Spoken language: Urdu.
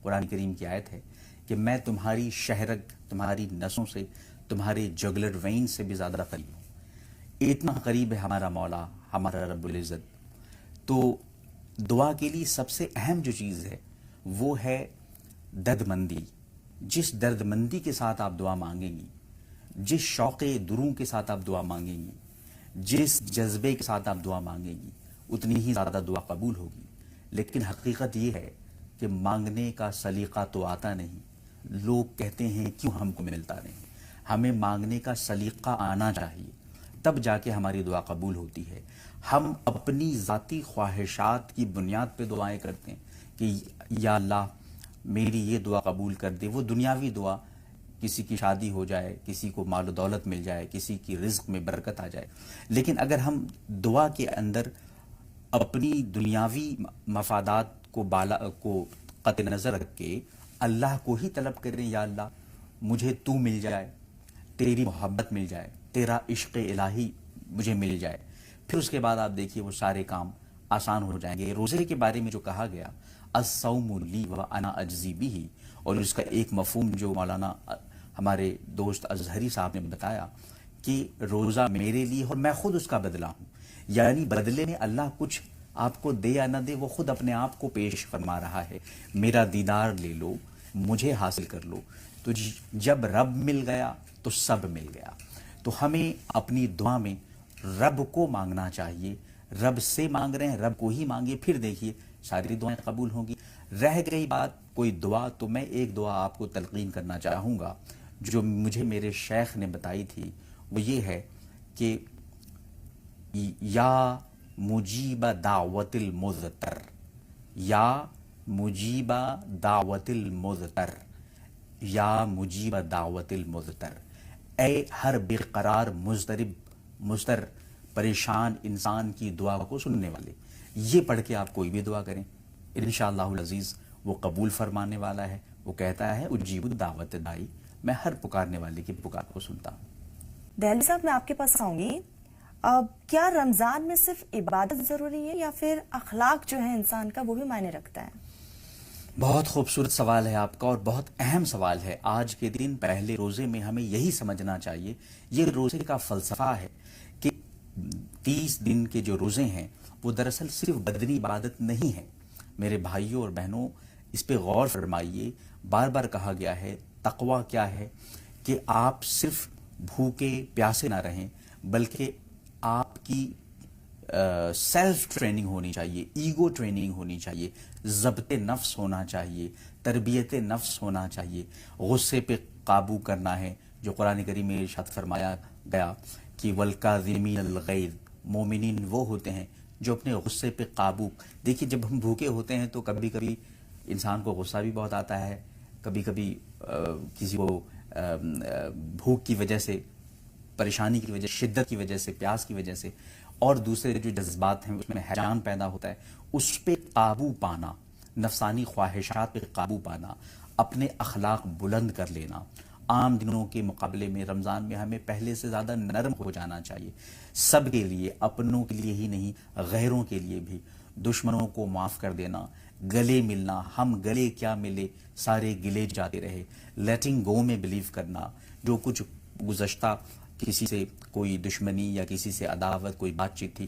قرآن کریم کی آیت ہے کہ میں تمہاری شہرگ، تمہاری نسوں سے، تمہارے جگلر وین سے بھی زیادہ قریب ہوں. اتنا قریب ہے ہمارا مولا، ہمارا رب العزت. تو دعا کے لیے سب سے اہم جو چیز ہے وہ ہے درد مندی. جس درد مندی کے ساتھ آپ دعا مانگیں گی، جس شوق دروں کے ساتھ آپ دعا مانگیں گی، جس جذبے کے ساتھ آپ دعا مانگیں گی، اتنی ہی زیادہ دعا قبول ہوگی. لیکن حقیقت یہ ہے کہ مانگنے کا سلیقہ تو آتا نہیں. لوگ کہتے ہیں کیوں ہم کو ملتا نہیں. ہمیں مانگنے کا سلیقہ آنا چاہیے، تب جا کے ہماری دعا قبول ہوتی ہے. ہم اپنی ذاتی خواہشات کی بنیاد پہ دعائیں کرتے ہیں کہ یا اللہ میری یہ دعا قبول کر دے. وہ دنیاوی دعا، کسی کی شادی ہو جائے، کسی کو مال و دولت مل جائے، کسی کی رزق میں برکت آ جائے. لیکن اگر ہم دعا کے اندر اپنی دنیاوی مفادات کو قطع نظر رکھ کے اللہ کو ہی طلب کریں، یا اللہ مجھے تو مل جائے، تیری محبت مل جائے، تیرا عشق الہی مجھے مل جائے، پھر اس کے بعد آپ دیکھیے وہ سارے کام آسان ہو جائیں گے. روزے کے بارے میں جو کہا گیا الصوم لی وانا اجزی بہ، اور اس کا ایک مفہوم جو مولانا ہمارے دوست ازہری صاحب نے بتایا کہ روزہ میرے لیے اور میں خود اس کا بدلہ ہوں. یعنی بدلے میں اللہ کچھ آپ کو دے یا نہ دے، وہ خود اپنے آپ کو پیش فرما رہا ہے. میرا دیدار لے لو، مجھے حاصل کر لو. تو جب رب مل گیا تو سب مل گیا. تو ہمیں اپنی دعا میں رب کو مانگنا چاہیے. رب سے مانگ رہے ہیں، رب کو ہی مانگے، پھر دیکھیے ساری دعائیں قبول ہوں گی. رہ گئی بات کوئی دعا، تو میں ایک دعا آپ کو تلقین کرنا چاہوں گا جو مجھے میرے شیخ نے بتائی تھی. وہ یہ ہے کہ یا مجیب دعوت المضطر، یا مجیب دعوت المضطر، یا مجیب دعوت المضطر، اے ہر بے قرار مضطر پریشان انسان کی دعا کو سننے والے. یہ پڑھ کے آپ کوئی بھی دعا کریں، انشاءاللہ العزیز وہ قبول فرمانے والا ہے. وہ کہتا ہے اجیب دعوت دائی، میں ہر پکارنے والے کی پکار کو سنتا ہوں. دہلوی صاحب میں آپ کے پاس آؤں گی. اب کیا رمضان میں صرف عبادت ضروری ہے یا پھر اخلاق جو ہے انسان کا وہ بھی معنی رکھتا ہے؟ بہت خوبصورت سوال ہے آپ کا اور بہت اہم سوال ہے. آج کے دن پہلے روزے میں ہمیں یہی سمجھنا چاہیے. یہ روزے کا فلسفہ ہے کہ 30 دن کے جو روزے ہیں وہ دراصل صرف بدنی عبادت نہیں ہے. میرے بھائیوں اور بہنوں اس پہ غور فرمائیے. بار بار کہا گیا ہے تقویٰ کیا ہے، کہ آپ صرف بھوکے پیاسے نہ رہیں، بلکہ آپ کی سیلف ٹریننگ ہونی چاہیے، ایگو ٹریننگ ہونی چاہیے، ضبط نفس ہونا چاہیے، تربیت نفس ہونا چاہیے. غصے پہ قابو کرنا ہے، جو قرآن کریم میں ارشاد فرمایا گیا کہ والکاظمین الغیظ، مومنین وہ ہوتے ہیں جو اپنے غصے پہ قابو. دیکھیے جب ہم بھوکے ہوتے ہیں تو کبھی کبھی انسان کو غصہ بھی بہت آتا ہے، کبھی کبھی کسی کو بھوک کی وجہ سے، پریشانی کی وجہ، شدت کی وجہ سے، پیاس کی وجہ سے، اور دوسرے جو جذبات ہیں اس میں ہیجان پیدا ہوتا ہے. اس پہ قابو پانا، نفسانی خواہشات پہ قابو پانا، اپنے اخلاق بلند کر لینا. عام دنوں کے مقابلے میں رمضان میں ہمیں پہلے سے زیادہ نرم ہو جانا چاہیے، سب کے لیے، اپنوں کے لیے ہی نہیں غیروں کے لیے بھی. دشمنوں کو معاف کر دینا، گلے ملنا، ہم گلے کیا ملے سارے گلے جاتے رہے. لیٹنگ گو میں بلیو کرنا. جو کچھ گزشتہ کسی سے کوئی دشمنی یا کسی سے عداوت، کوئی بات چیت تھی،